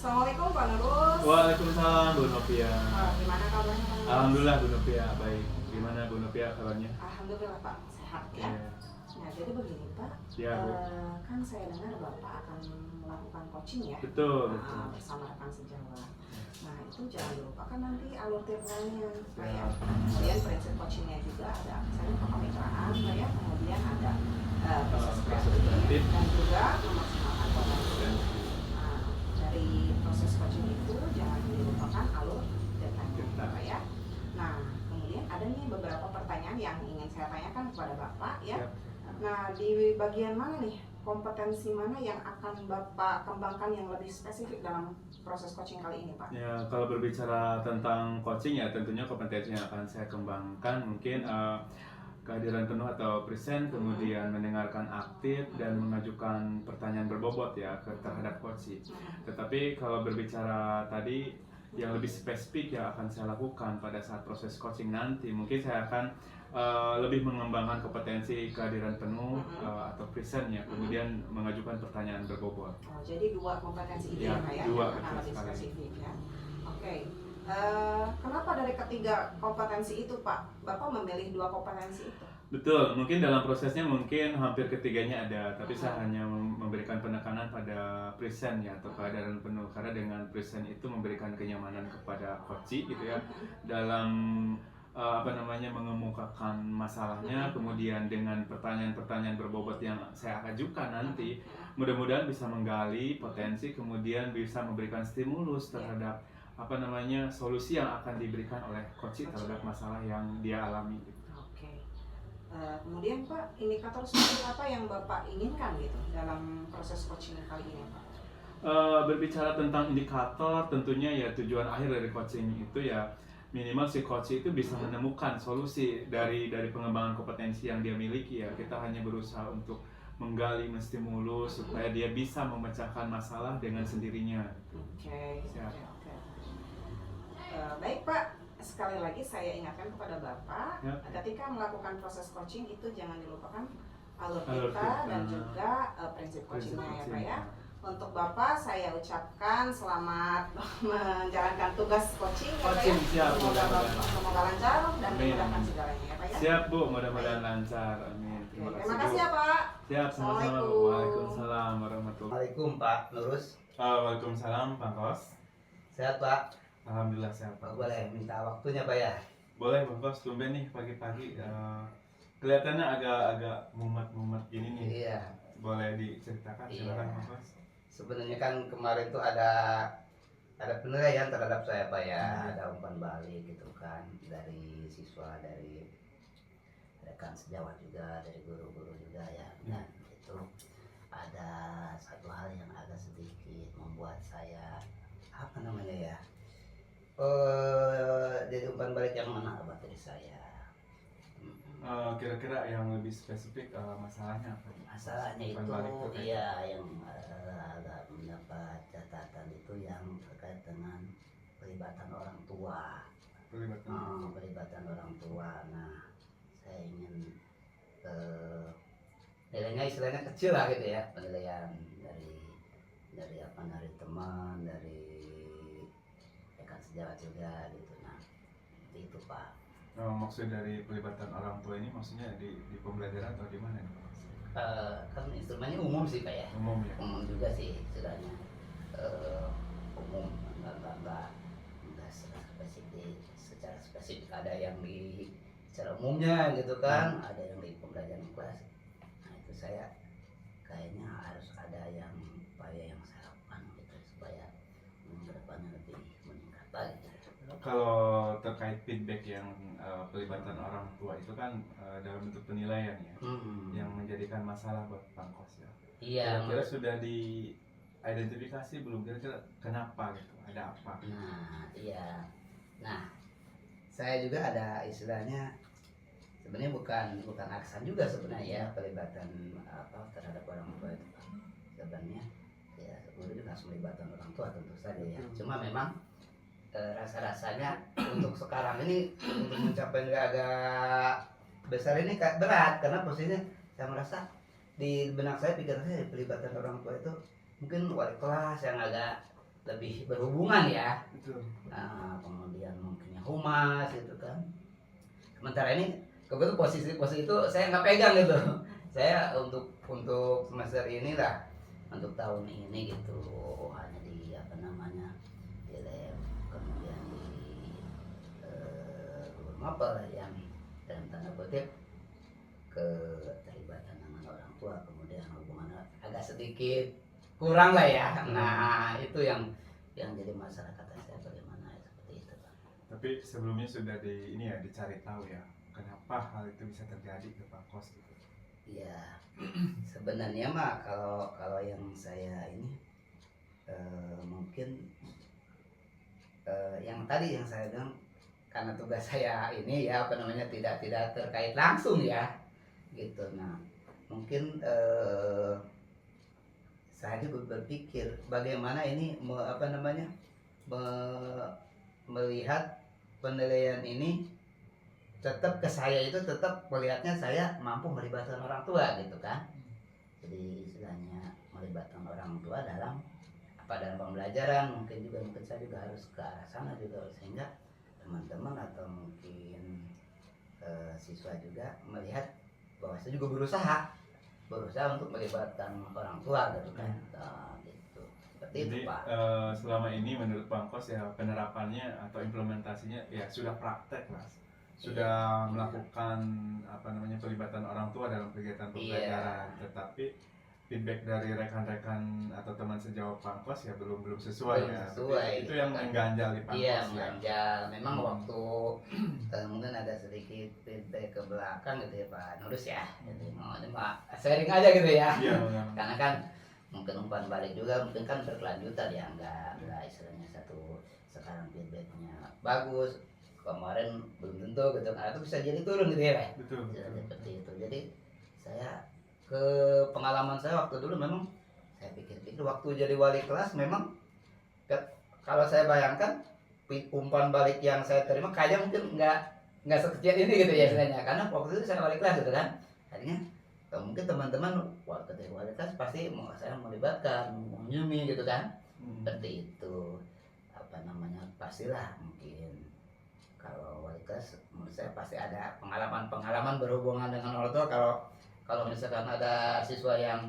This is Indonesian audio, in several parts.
Assalamualaikum Pak Nurus. Waalaikumsalam Bu Novia. Gimana kabarnya Pak Nurus? Alhamdulillah Bu Novia baik. Gimana Bu Novia kabarnya? Alhamdulillah Pak, sehat ya. Nah jadi begini Pak, Ya, Bu. kan saya dengar Bapak akan melakukan coaching ya. Betul, betul. Bersama rekan sejawat. Nah itu jangan dilupakan nanti alur tiapnya Pak Ya. ya. Kemudian prinsip coachingnya juga ada misalnya kepemitraan Pak ya. Kemudian ada proses kreatif dan juga memaksimalkan potensi. Nah dari proses coaching itu jangan dilupakan alur deadline Pak ya. Nah kemudian ada nih beberapa pertanyaan yang ingin saya tanyakan kepada Bapak ya. Nah di bagian mana nih kompetensi mana yang akan Bapak kembangkan yang lebih spesifik dalam proses coaching kali ini Pak? Ya, kalau berbicara tentang coaching ya tentunya kompetensi yang akan saya kembangkan mungkin kehadiran penuh atau present, kemudian mendengarkan aktif dan mengajukan pertanyaan berbobot ya terhadap coaching. Tetapi kalau berbicara tadi yang lebih spesifik yang akan saya lakukan pada saat proses coaching nanti, mungkin saya akan lebih mengembangkan kompetensi kehadiran penuh atau present ya, kemudian mengajukan pertanyaan berbobot. Oh, jadi dua kompetensi itu Ya, ya Pak ya, dua, yang akan lebih sekali. spesifik ya. Oke. Kenapa dari ketiga kompetensi itu Pak, Bapak memilih dua kompetensi itu? Betul, mungkin dalam prosesnya mungkin hampir ketiganya ada, tapi saya hanya memberikan penekanan pada present ya atau kehadiran penuh, karena dengan present itu memberikan kenyamanan kepada coach gitu ya dalam mengemukakan masalahnya, kemudian dengan pertanyaan-pertanyaan berbobot yang saya ajukan nanti mudah-mudahan bisa menggali potensi, kemudian bisa memberikan stimulus terhadap solusi yang akan diberikan oleh coach terhadap masalah yang dia alami. Oke. Kemudian Pak, indikator seperti apa yang Bapak inginkan gitu dalam proses coaching kali ini Pak? Berbicara tentang indikator, tentunya ya tujuan akhir dari coaching itu ya minimal si coach itu bisa menemukan solusi dari pengembangan kompetensi yang dia miliki ya. Kita hanya berusaha untuk menggali, menstimulus supaya dia bisa memecahkan masalah dengan sendirinya. Oke. Baik Pak, sekali lagi saya ingatkan kepada Bapak, ketika melakukan proses coaching itu jangan dilupakan alur kita dan juga prinsip coachingnya ya Pak ya. Untuk Bapak saya ucapkan selamat menjalankan tugas coaching ya Pak ya. Semoga lancar dan dimudahkan segalanya ya Pak ya. Siap Bu, mudah-mudahan lancar. Amin. Terima kasih ya Pak. Siap, sama-sama Bu. Waalaikumsalam warahmatullahi Assalamualaikum Pak Nurus. Waalaikumsalam Pak Kos. Sehat Pak? Alhamdulillah sehat Pak. Boleh minta waktunya Pak ya? Boleh Pak Kos, tumben nih pagi-pagi kelihatannya agak mumet-mumet gini nih. Iya. Boleh diceritakan, silakan Pak Kos. Sebenarnya kan kemarin tuh ada penilaian terhadap saya Pak ya, ada umpan balik gitu kan dari siswa, dari rekan sejawat juga, dari guru-guru juga ya. Dan itu ada satu hal yang agak sedikit membuat saya ya, jadi umpan balik yang mana dari saya. Kira-kira yang lebih spesifik masalahnya apa? Masalahnya itu iya yang agak mendapat catatan itu yang terkait dengan pelibatan orang tua. Pelibatan orang tua. Nah, saya ingin nilainya istilahnya kecil lah gitu ya, penilaian dari teman, dari rekan sejawat juga gitu. Nah, itu Pak. Maksud dari pelibatan orang tua ini maksudnya di pembelajaran atau di mana nih Pak? Kan instrumennya umum sih Pak ya. Umum ya. Umum juga sih istilahnya. Umum nggak spesifik, secara spesifik ada yang di secara umumnya gitu kan, ada yang di pembelajaran kelas. Nah itu saya kayaknya harus ada yang upaya yang saya lakukan gitu supaya kedepannya lebih meningkat lagi. Kalau terkait feedback yang pelibatan orang tua itu kan dalam bentuk penilaian ya, yang menjadikan masalah buat Bang Kos ya. Iya. Kira-kira sudah diidentifikasi belum, kira-kira kenapa gitu, ada apa? Nah iya. Nah saya juga ada istilahnya sebenarnya bukan aksan juga sebenarnya ya pelibatan terhadap orang tua itu Pak. Sebenarnya ya sebetulnya harus melibatkan orang tua tentu saja ya. Cuma memang rasa-rasanya untuk sekarang ini untuk mencapai agak besar ini berat karena posisinya saya merasa di benak saya, pikiran saya pelibatan orang tua itu mungkin wali kelas yang agak lebih berhubungan ya. Betul. Nah, kemudian mungkinnya humas gitu kan. Sementara ini kebetulan posisi itu saya nggak pegang gitu. Saya untuk semester ini lah, untuk tahun ini gitu, hanya di apa namanya, di lab, kemudian di guru mapel yang dalam tanda kutip keterlibatan dengan orang tua, kemudian hubungan agak sedikit kurang lah ya. Nah itu yang jadi masalah kata saya, bagaimana seperti itu Pak. Tapi sebelumnya sudah dicari tahu ya, kenapa hal itu bisa terjadi ke Pak Kos gitu. Ya sebenarnya mah kalau yang saya ini mungkin yang tadi yang saya bilang, karena tugas saya ini ya apa namanya tidak terkait langsung ya gitu. Nah mungkin saya juga berpikir bagaimana ini melihat penilaian ini tetap ke saya, itu tetap melihatnya saya mampu melibatkan orang tua gitu kan. Jadi istilahnya melibatkan orang tua dalam pembelajaran, mungkin saya juga harus ke arah sana juga, sehingga teman-teman atau mungkin siswa juga melihat bahwa saya juga berusaha untuk melibatkan orang tua gitu kan. Nah, gitu. Seperti Jadi itu Pak. selama ini menurut Bang Kos ya penerapannya atau implementasinya ya sudah praktek lah, sudah melakukan pelibatan orang tua dalam kegiatan pembelajaran, tetapi feedback dari rekan-rekan atau teman sejawat Bang Kos ya belum sesuai ya. Itu yang mengganjal di Bang Kos. Iya, mengganjal. Memang waktu mungkin ada sedikit feedback ke belakang gitu ya Pak Nurus ya. Jadi mau sharing aja gitu ya. Iya. Karena kan mungkin umpan balik juga mungkin kan berkelanjutan ya, enggak istilahnya sekarang feedbacknya bagus, kemarin belum tentu gitu kan, itu bisa jadi turun gitu ya Pak. Betul. Seperti itu. Jadi saya ke pengalaman saya waktu dulu, memang saya pikir-pikir waktu jadi wali kelas, memang kalau saya bayangkan umpan balik yang saya terima kayaknya mungkin nggak sekecil ini gitu ya istilahnya, karena waktu itu saya wali kelas gitu kan. Artinya mungkin teman-teman ketika wali kelas pasti saya melibatkan, menyumi gitu kan. Seperti itu pastilah mungkin kalau wali kelas menurut saya pasti ada pengalaman berhubungan dengan orang tua. Kalau misalkan ada siswa yang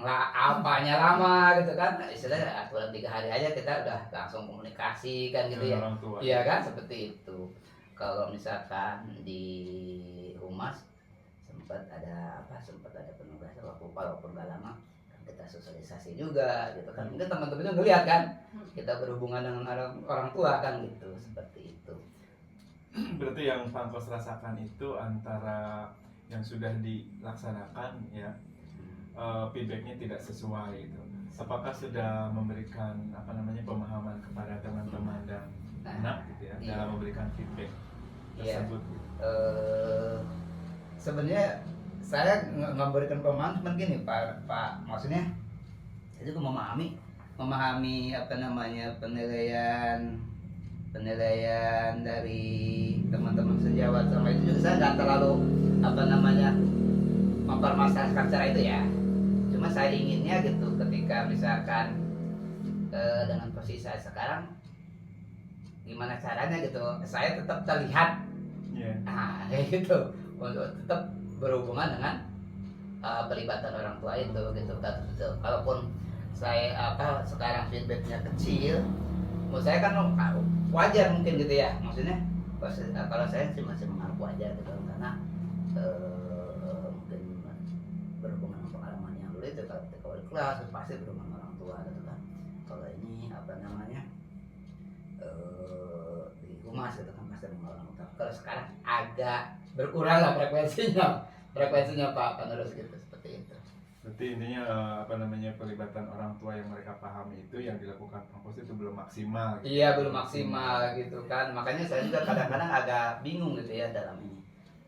apanya lama gitu kan, istilahnya aturan 3 hari aja kita udah langsung komunikasi kan gitu ya. Iya kan, seperti itu. Kalau misalkan di humas sempat ada penugasan walaupun gak lama kan, kita sosialisasi juga gitu kan. Mungkin teman-temannya ngeliat kan kita berhubungan dengan orang tua kan gitu, seperti itu. Berarti yang Bang Kos rasakan itu antara yang sudah dilaksanakan ya, feedbacknya tidak sesuai gitu. Apakah sudah memberikan pemahaman kepada teman-teman dan anak gitu ya, dalam memberikan feedback tersebut? Sebenarnya saya memberikan pemahaman cuman gini Pak, maksudnya saya juga memahami penilaian dari teman-teman sejawat sama itu juga. Saya nggak terlalu mempermasalahkan cara itu ya. Cuma saya inginnya gitu, ketika misalkan dengan posisi saya sekarang, gimana caranya gitu saya tetap terlihat, kayak gitu, untuk tetap berhubungan dengan pelibatan orang tua itu gitu. Kalaupun saya sekarang feedbacknya kecil, menurut saya kan wajar mungkin gitu ya, maksudnya kalau saya sih masih menganggap wajar gitu, karena mungkin berhubungan dengan pengalaman yang dulu itu, kalau ketika wali kelas pasti berhubungan dengan orang tua gitu kan. Kalau ini di humas gitu kan pasti berhubungan dengan orang tua. Kalau sekarang agak berkurang lah frekuensinya Pak Panurus gitu, seperti itu. Berarti intinya pelibatan orang tua yang mereka pahami itu yang dilakukan Bang Kos itu belum maksimal gitu. Iya, belum maksimal gitu kan. Makanya saya juga kadang-kadang agak bingung gitu ya dalam ini.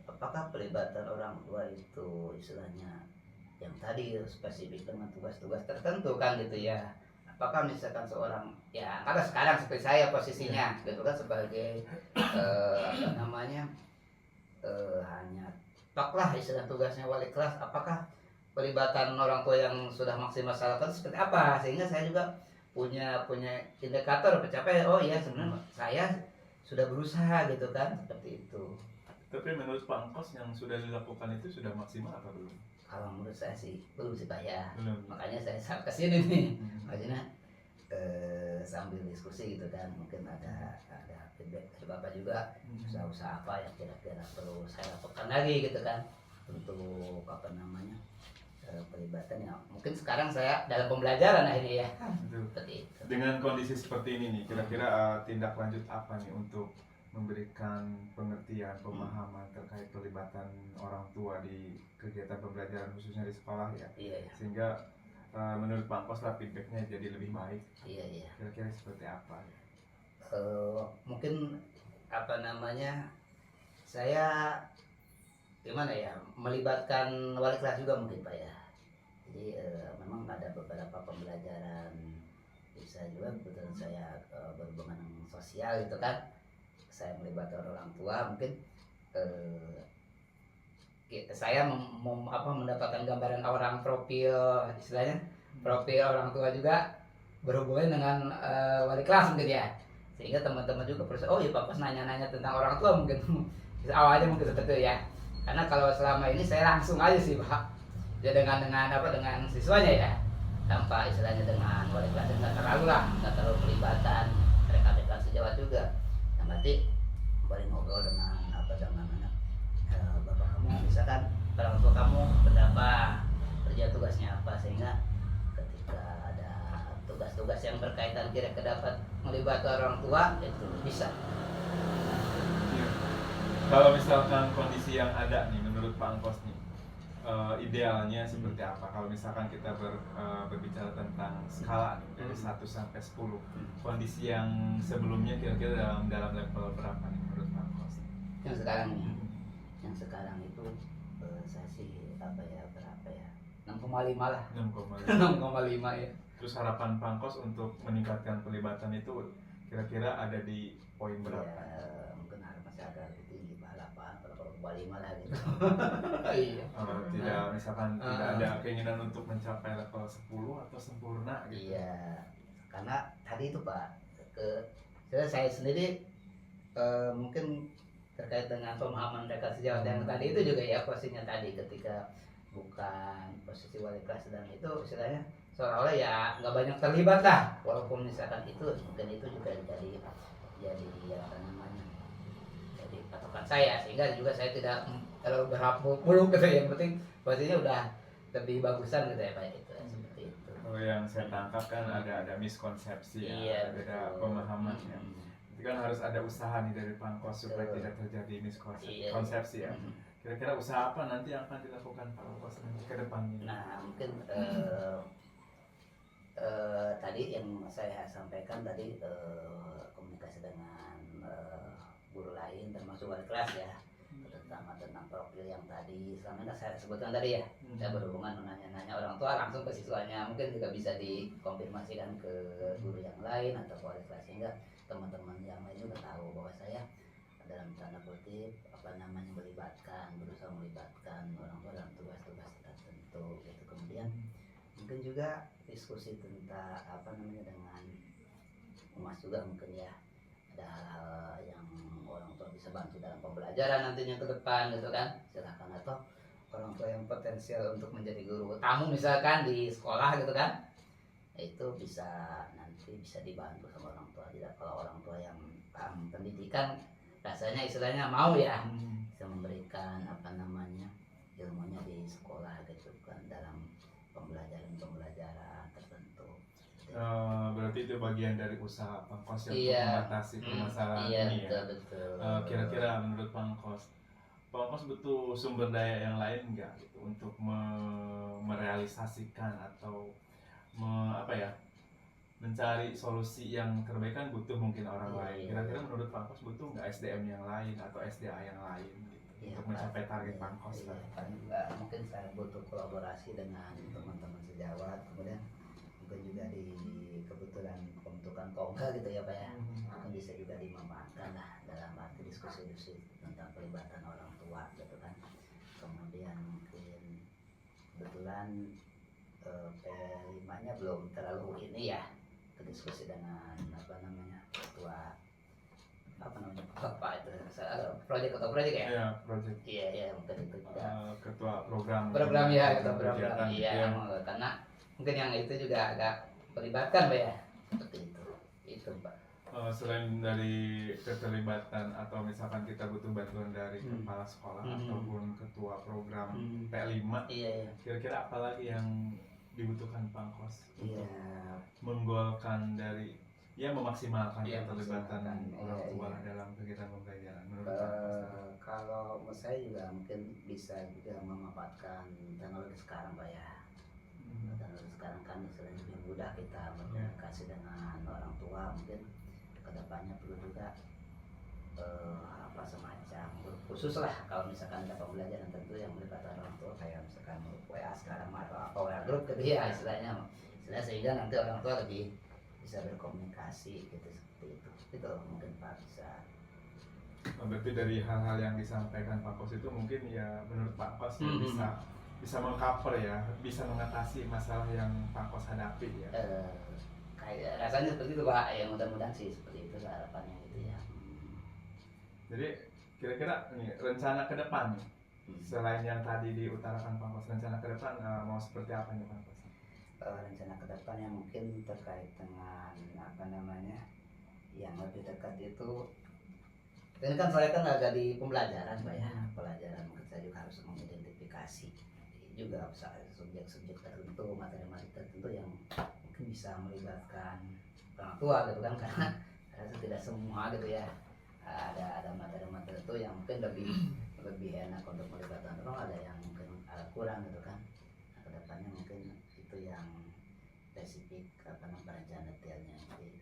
Apakah pelibatan orang tua itu istilahnya yang tadi spesifik dengan tugas-tugas tertentu kan gitu ya. Apakah misalkan seorang ya, karena sekarang seperti saya posisinya gitu kan, sebagai hanya lah istilah tugasnya wali kelas, apakah pelibatan orang tua yang sudah maksimal seperti apa, sehingga saya juga punya indikator pencapaian. Oh iya sebenarnya saya sudah berusaha gitu kan, seperti itu. Tapi menurut Pak Engkos yang sudah dilakukan itu sudah maksimal apa belum? Kalau menurut saya sih belum sih Pak ya. Belum. Makanya saya kesini nih. Maksudnya sambil diskusi gitu kan, mungkin ada feedback dari Bapak juga, usaha-usaha apa yang kira-kira perlu saya lakukan lagi gitu kan, untuk apa namanya pelibatan ya. Mungkin sekarang saya dalam pembelajaran akhirnya ya. Seperti itu. Dengan kondisi seperti ini nih, kira-kira tindak lanjut apa nih untuk memberikan pengertian, pemahaman terkait pelibatan orang tua di kegiatan pembelajaran khususnya di sekolah ya? Iya. Sehingga menurut Pak Engkos lah feedbacknya jadi lebih baik. Iya. Kira-kira seperti apa? Mungkin apa namanya, saya gimana ya, melibatkan wali kelas juga mungkin Pak ya. Jadi memang ada beberapa pembelajaran, bisa juga kebetulan saya berhubungan dengan sosial gitu kan, saya melibatkan orang tua, mungkin saya mendapatkan gambaran orang profil, istilahnya profil orang tua juga berhubungan dengan wali kelas mungkin ya, sehingga teman-teman juga oh ya Pak Pos nanya-nanya tentang orang tua mungkin awalnya mungkin seperti itu ya. Karena kalau selama ini saya langsung aja sih Pak, ya dengan siswanya ya, tanpa istilahnya dengan wali kelas, nggak terlalu pelibatan rekan-rekan sejawat juga. Yang berarti boleh ngobrol dengan bapak kamu, misalkan orang tua kamu berapa, kerja tugasnya apa, sehingga ketika ada tugas-tugas yang berkaitan kira-kira dapat melibatkan orang tua itu bisa. Kalau misalkan kondisi yang ada nih menurut Pak Engkos nih, idealnya seperti apa? Kalau misalkan kita berbicara tentang skala nih, dari 1 sampai 10, kondisi yang sebelumnya kira-kira dalam level berapa nih menurut Pak Engkos? Yang sekarang nih, yang sekarang itu saya sih berapa ya, 6,5 lah. 6,5 ya. Terus harapan Pak Engkos untuk meningkatkan pelibatan itu kira-kira ada di poin berapa? Ya, mungkin harapan saya agak lebih tinggi, 8,5 lah gitu. Iya. Tidak, misalkan tidak ada keinginan untuk mencapai level 10 atau sempurna gitu. Iya, karena tadi itu Pak, saya sendiri mungkin terkait dengan pemahaman mereka sejawat yang tadi itu juga ya, posisinya tadi ketika bukan posisi wali kelas dan itu istilahnya seolah-olah ya nggak banyak terlibat lah, walaupun misalkan itu mungkin itu juga jadi apa namanya, jadi patokan saya, sehingga juga saya tidak terlalu berharap muluk gitu ya. Yang penting posisinya udah lebih bagusan gitu ya Pak, itu seperti itu. Yang saya tangkap kan ada miskonsepsi ya, Iya, beda pemahaman ya. Itu kan harus ada usaha nih dari Pak Engkos supaya tidak terjadi miskonsepsi ya. Kira-kira usaha apa nanti yang akan dilakukan Pak Engkos ke depannya? Nah mungkin tadi yang saya sampaikan tadi, komunikasi dengan guru lain termasuk wali kelas ya, tentang profil yang tadi selama ini saya sebutkan tadi ya. Saya berhubungan menanya-nanya orang tua langsung ke siswanya, mungkin juga bisa dikonfirmasikan ke guru yang lain atau wali kelas, sehingga teman-teman yang lain juga tahu bahwa saya dalam tanda kutip berusaha melibatkan orang tua dalam tugas-tugas tertentu gitu. Kemudian mungkin juga diskusi tentang dengan Umas juga mungkin ya, ada hal-hal yang orang tua bisa bantu dalam pembelajaran nantinya ke depan gitu kan, silakan. Atau orang tua yang potensial untuk menjadi guru tamu misalkan di sekolah gitu kan, itu nanti bisa dibantu sama orang tua. Tidak, kalau orang tua yang paham pendidikan rasanya istilahnya mau ya, bisa memberikan ilmunya di sekolah gitu kan, dalam pembelajaran tertentu. Berarti itu bagian dari usaha Pak Engkos untuk mengatasi permasalahan ini ya. Betul. Kira-kira menurut Pak Engkos butuh sumber daya yang lain nggak gitu untuk merealisasikan atau mencari solusi yang terbaik, kan butuh mungkin orang lain. Kira-kira menurut Pak Engkos butuh nggak SDM yang lain atau SDA yang lain gitu, untuk mencapai target Pak Engkos? Mungkin saya butuh kolaborasi dengan teman-teman sejawat, kemudian mungkin juga di kebetulan pembentukan Kongga gitu ya Pak ya, mungkin bisa juga dimanfaatkan lah dalam arti diskusi tentang pelibatan orang tua gitu kan. Kemudian mungkin kebetulan P5-nya belum terlalu ini ya, diskusi dengan apa namanya ketua apa namanya bapak itu proyek atau proyek ya. Iya, project. Iya mungkin itu juga. Ketua program Ya ketua program. kegiatan, Iya ya. karena mungkin yang itu juga agak melibatkan Pak ya. Seperti itu Pak. Selain dari keterlibatan atau misalkan kita butuh bantuan dari kepala sekolah ataupun ketua program P5, Iya. kira-kira apa lagi yang dibutuhkan Pangkos Iya. menggolkan dari memaksimalkan keterlibatan memaksimalkan, orang tua iya. dalam kegiatan pembelajaran menurut Pangkos? Kalau menurut saya juga mungkin bisa juga memanfaatkan teknologi sekarang Pak ya. Teknologi sekarang kan istilahnya lebih mudah kita berkomunikasi dengan orang tua, mungkin kedepannya perlu juga apa semacam grup khusus lah kalau misalkan ada pembelajaran tentu yang melibatkan orang tua kayak misalkan grup WA sekarang atau apa WA grup gitu ya istilahnya sehingga nanti orang tua lebih bisa berkomunikasi gitu seperti itu mungkin Pak bisa. Berarti dari hal-hal yang disampaikan Pak Kos itu mungkin ya menurut Pak Kos bisa mengcover ya, bisa mengatasi masalah yang Pak Kos hadapi ya. Kayak rasanya seperti itu Pak, ya mudah-mudahan sih seperti itu harapannya gitu ya. Jadi kira-kira nih rencana ke depan nih, selain yang tadi diutarakan Pak Kos, rencana ke depan mau seperti apa nih Pak Kos? Rencana ke depannya mungkin terkait dengan apa namanya yang lebih dekat itu. Ini kan saya kan agak di pembelajaran Pak ya, pelajaran mungkin saya juga harus mengidentifikasi juga subjek-subjek tertentu, materi-materi tertentu yang mungkin bisa melibatkan orang tua gitu kan, karena rasa tidak semua gitu ya, ada materi-materi tertentu yang mungkin lebih enak untuk melibatkan orang, ada yang mungkin kurang gitu kan. Nah, kedepannya mungkin itu yang spesifik apa namanya perencanaan detailnya nanti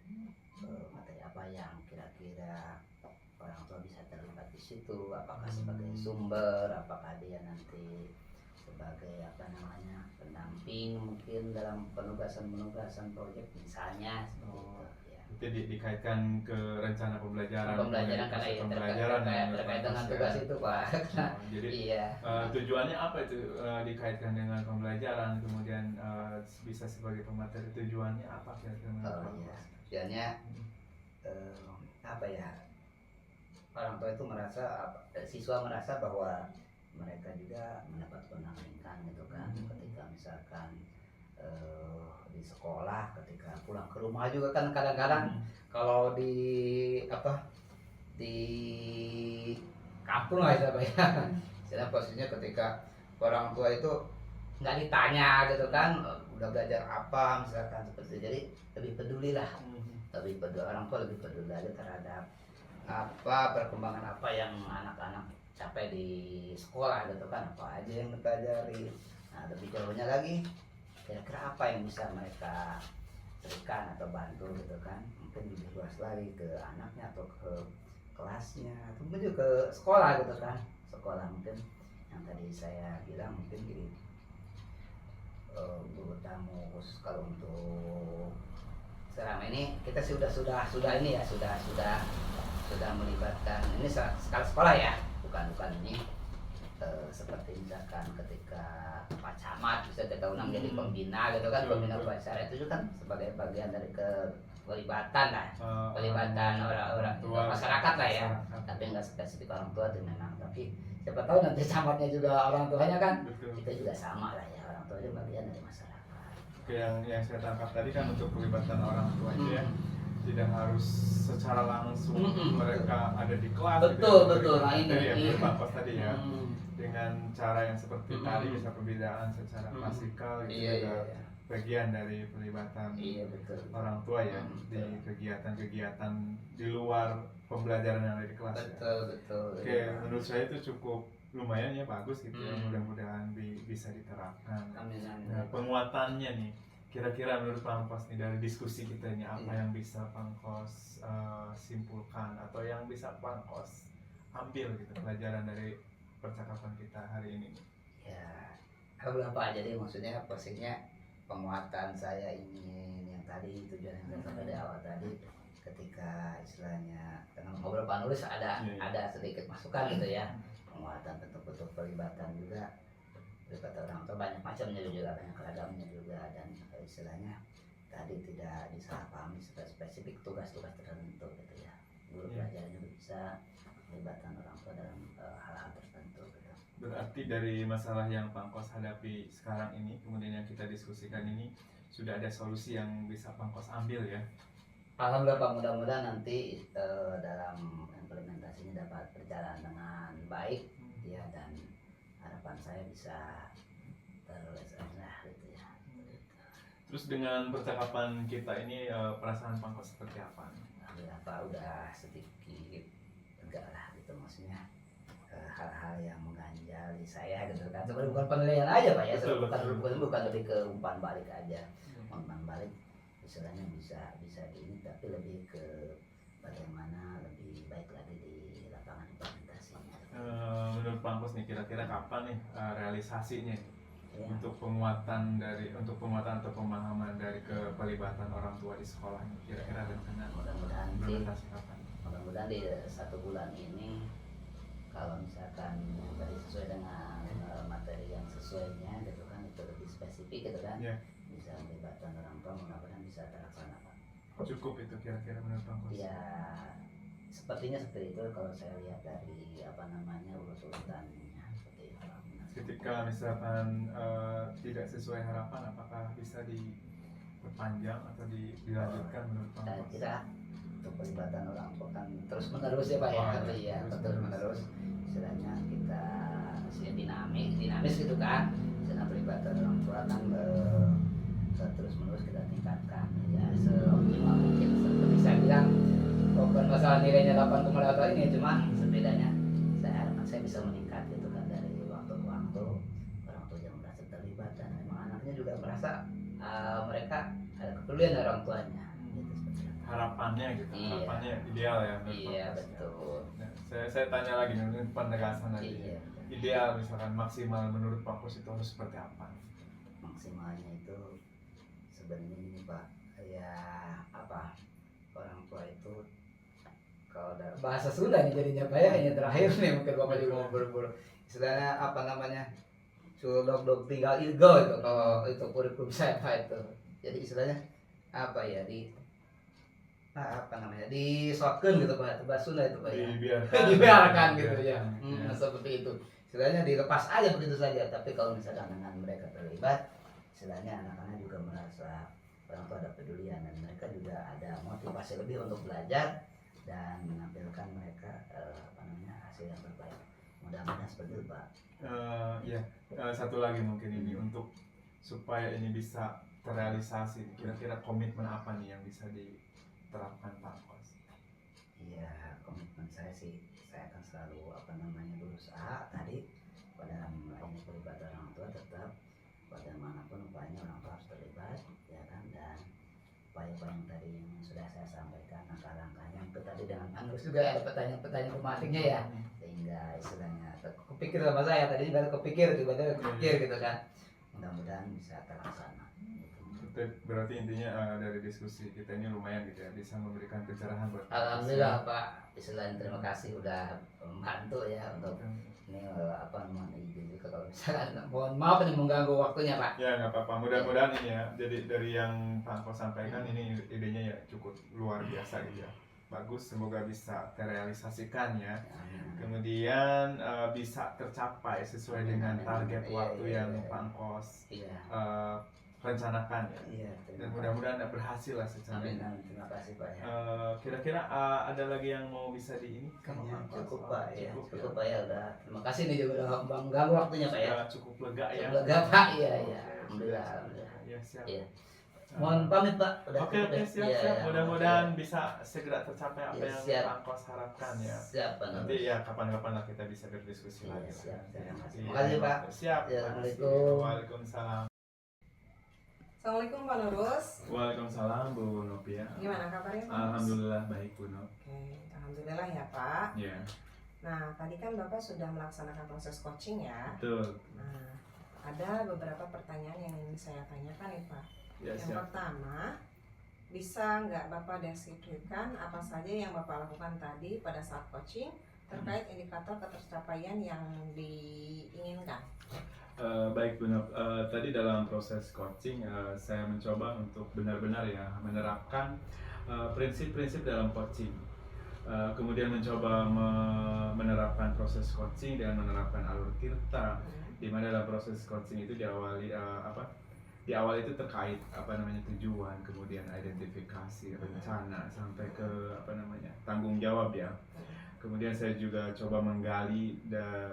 materi apa yang kira-kira orang tua bisa terlibat di situ, apakah sebagai sumber, apakah dia nanti sebagai apa namanya pendamping mungkin dalam penugasan proyek misalnya seperti itu ya. Itu dikaitkan ke rencana pembelajaran Karena ya terkait dengan tugas itu Pak. Jadi iya. Tujuannya apa itu dikaitkan dengan pembelajaran kemudian bisa sebagai pemateri, tujuannya apa kira-kira? Tujuannya apa ya, orang tua itu siswa merasa bahwa mereka juga mendapat pendampingan gitu kan, ketika misalkan di sekolah, ketika pulang ke rumah juga kan kadang-kadang kalau di kampung lah ya, istilah posisinya ketika orang tua itu nggak ditanya gitu kan, udah belajar apa misalkan seperti itu. Jadi lebih peduli lah, orang tua lebih peduli lagi terhadap perkembangan apa yang anak-anak capai di sekolah gitu kan, apa aja yang dipelajari. Nah lebih jauhnya lagi kira-kira apa yang bisa mereka berikan atau bantu gitu kan, mungkin lebih luas lagi ke anaknya atau ke kelasnya atau mungkin juga ke sekolah gitu kan, sekolah mungkin yang tadi saya bilang mungkin jadi guru tamu khusus. Kalau untuk selama ini kita sudah ini ya sudah melibatkan ini skala sekolah ya, bukan ini seperti misalkan ketika Pak Camat bisa kita undang jadi pembina gitu kan, pembina upacara itu kan sebagai bagian dari pelibatan lah, pelibatan orang masyarakat lah ya, tapi nggak spesifik orang tua tuh memang, tapi siapa tahu nanti camatnya juga orang tuanya kan. Betul. Kita juga sama lah ya, orang tua itu bagian dari masyarakat. Oke, yang saya tangkap tadi kan untuk pelibatan orang tua itu ya tidak harus secara langsung mereka ada di kelas. Betul. Nah ini ya Pak Kos tadi ya, dengan cara yang seperti tadi bisa pembinaan secara klasikal gitu juga bagian dari pelibatan orang tua ya di kegiatan-kegiatan di luar pembelajaran yang ada di kelas. Betul. Oke, menurut saya itu cukup lumayan ya, bagus gitu ya, mudah-mudahan bisa diterapkan. Amin. Nah, penguatannya nih kira-kira menurut Pangkos nih dari diskusi kita ini apa yang bisa Pangkos simpulkan atau yang bisa Pangkos ambil gitu pelajaran dari percakapan kita hari ini? Ya, berapa aja deh, maksudnya posisinya penguatan saya ingin yang tadi tujuan yang saya sampaikan dari awal tadi, ketika istilahnya dengan ngobrol Pak Nulis ada sedikit masukan gitu ya, penguatan bentuk-bentuk pelibatan juga pelibatan orang tua banyak macamnya juga, banyak ragamnya juga, dan istilahnya tadi tidak disalahpahami spesifik tugas-tugas tertentu gitu ya. Guru pelajarannya bisa melibatkan orang tua dalam hal-hal tertentu gitu. Berarti dari masalah yang Pangkos hadapi sekarang ini, kemudian yang kita diskusikan ini, sudah ada solusi yang bisa Pangkos ambil ya? Alhamdulillah Pak, mudah-mudahan nanti dalam implementasinya dapat berjalan dengan baik ya, dan harapan saya bisa terlaksana gitu ya. Terus dengan percakapan kita ini perasaan Pangkos seperti apa? Alhamdulillah Pak, udah sedikit lega lah gitu, maksudnya hal-hal yang mengganjali saya gitu kan. Sebenarnya bukan penilaian aja Pak ya, Betul, bukan lebih ke umpan balik aja. Umpan balik istilahnya bisa ini, tapi lebih ke bagaimana lebih baik lagi di lapangan implementasinya. Menurut Pangkos nih, kira-kira kapan nih realisasinya Ya. untuk penguatan atau pemahaman dari keterlibatan orang tua di sekolah ini, kira-kira rencana Mudah-mudahan implementasi kapan? mudah-mudahan di 1 bulan ini, kalau misalkan tadi sesuai dengan materi yang sesuainya gitu kan, itu lebih spesifik gitu kan, Ya. bisa melibatkan orang tua, mudah-mudahan bisa terlaksana Pak. Cukup itu kira-kira menurut Pangkos? Ya sepertinya seperti itu kalau saya lihat dari urus-urutannya seperti itu. Ketika misalkan tidak sesuai harapan, apakah bisa diperpanjang atau dilanjutkan menurut Pangkos? Kita untuk pelibatan orang tua kan terus menerus ya Pak ya, iya terus menerus, istilahnya kita masih dinamis gitu kan, karena pelibatan orang tua kan terus menerus kita tingkatkan ya seoptimal mungkin. Seperti saya bilang, bukan masalah nilainya 8,8 ini, cuma setidaknya saya harapkan saya bisa meningkat gitu kan, dari waktu ke waktu orang tua yang merasa terlibat, dan memang anaknya juga merasa mereka ada kepedulian dari orang tuanya gitu, seperti itu. Harapannya gitu, Iya. harapannya ideal ya menurut Iya Pangkos. betul. Nah, saya tanya lagi nih, penegasan lagi. Iya. Ideal misalkan maksimal menurut Pangkos itu harus seperti apa? Maksimalnya itu sebenarnya ini Pak, ya apa, orang tua itu kalau ada bahasa Sunda nih jadinya Pak ya, ini terakhir nih mungkin Bapak juga mau buru-buru, istilahnya apa namanya, dog tinggal ilgo itu kalau itu kurikulum saya Pak itu. Jadi istilahnya apa ya, apa namanya, disokkeun gitu Pak, bahasa Sunda itu Pak ya. Dibiarkan gitu ya. Seperti itu. Istilahnya dilepas aja begitu saja. Tapi kalau misalkan dengan mereka terlibat, istilahnya anak-anak juga merasa orang tua ada pedulian, dan mereka juga ada motivasi lebih untuk belajar dan menampilkan mereka hasil yang terbaik. Mudah-mudahan seperti itu Pak. Satu lagi mungkin ini untuk supaya ini bisa terrealisasi, kira-kira komitmen apa nih yang bisa diterapkan Pangkos? Iya, komitmen saya sih, saya akan selalu berusaha tadi pada ini pelibatan orang tua, tetap bagaimanapun upayanya orang tua harus terlibat ya kan, dan upaya-upaya yang tadi yang sudah saya sampaikan, langkah-langkahnya itu tadi dengan Angus juga ada pertanyaan-pertanyaan pematiknya ya, sehingga istilahnya kepikir sama saya tadi, baru kepikir tiba-tiba kepikir gitu kan, mudah-mudahan bisa terlaksana. Berarti intinya dari diskusi kita ini lumayan gitu ya, bisa memberikan pencerahan buat Alhamdulillah Pak, istilahnya terima kasih udah membantu ya untuk ini mohon izin juga kalau misalkan, mohon maaf ini mengganggu waktunya Pak. Ya nggak apa-apa, mudah-mudahan ini ya, jadi dari yang Pangkos sampaikan ini idenya ya cukup luar biasa gitu ya, bagus, semoga bisa terrealisasikan ya, kemudian bisa tercapai sesuai dengan target waktu yang Pangkos rencanakan ya. Iya, Dan mudah-mudahan berhasil lah secara amin, terima kasih Pak ya. Kira-kira ada lagi yang mau bisa di ini? Cukup Pak ya, cukup Pak ya, udah terima kasih nih juga udah mengganggu waktunya Pak ya. Cukup lega ya. Lega Pak, iya alhamdulillah. Ya siap. Iya. Mohon pamit Pak. Oke siap. Mudah-mudahan bisa segera tercapai apa yang Pangkos harapkan ya. Siap Pak. Nanti ya kapan-kapan lah kita bisa berdiskusi lagi. Siap. Terima kasih. Iya, Terima kasih Pak. Siap. Assalamualaikum. Waalaikumsalam. Assalamualaikum Pak Nurus. Waalaikumsalam Bu Nopia. Gimana kabarnya Pak? Alhamdulillah baik Bu Nop. Oke, alhamdulillah ya Pak. Ya. Nah, tadi kan Bapak sudah melaksanakan proses coaching ya. Betul. Nah, ada beberapa pertanyaan yang ingin saya tanyakan nih Pak. Ya, Yang siap. pertama, bisa nggak Bapak deskripsikan apa saja yang Bapak lakukan tadi pada saat coaching terkait indikator ketercapaian yang diinginkan? Baik benar. Tadi dalam proses coaching saya mencoba untuk benar-benar ya menerapkan prinsip-prinsip dalam coaching. Kemudian mencoba menerapkan proses coaching dengan menerapkan alur tirta, di mana dalam proses coaching itu diawali di awal itu terkait tujuan, kemudian identifikasi, rencana, sampai ke tanggung jawab ya. Kemudian saya juga coba menggali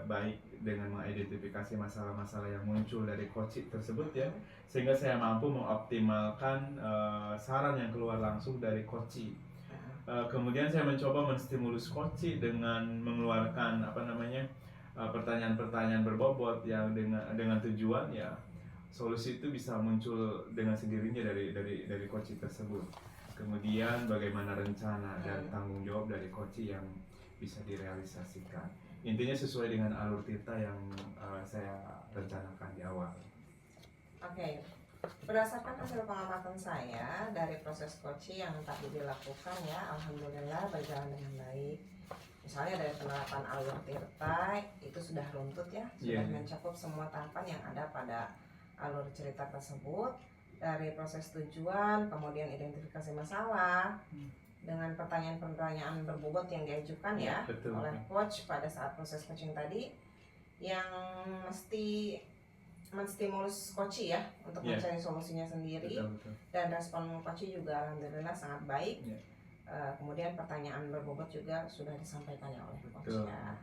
baik dengan mengidentifikasi masalah-masalah yang muncul dari coaching tersebut ya, sehingga saya mampu mengoptimalkan saran yang keluar langsung dari coaching. Kemudian saya mencoba menstimulus coaching dengan mengeluarkan pertanyaan-pertanyaan berbobot yang dengan tujuan ya solusi itu bisa muncul dengan sendirinya dari coaching tersebut. Kemudian bagaimana rencana dan tanggung jawab dari coaching yang bisa direalisasikan. Intinya sesuai dengan alur tirta yang saya rencanakan di awal. Oke. Berdasarkan hasil pengamatan saya dari proses coaching yang tadi dilakukan ya, alhamdulillah berjalan dengan baik. Misalnya dari penerapan alur tirta itu sudah runtut ya, sudah mencakup semua tahapan yang ada pada alur cerita tersebut, dari proses tujuan, kemudian identifikasi masalah, dengan pertanyaan-pertanyaan berbobot yang diajukan ya betul, oleh coach pada saat proses coaching tadi, yang mesti menstimulus coach ya untuk mencari solusinya sendiri. Betul. Dan respon coach juga alhamdulillah sangat baik. Kemudian pertanyaan berbobot juga sudah disampaikan oleh coach ya.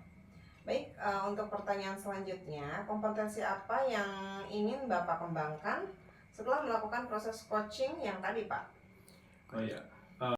Baik, untuk pertanyaan selanjutnya, kompetensi apa yang ingin Bapak kembangkan setelah melakukan proses coaching yang tadi Pak? Oh iya.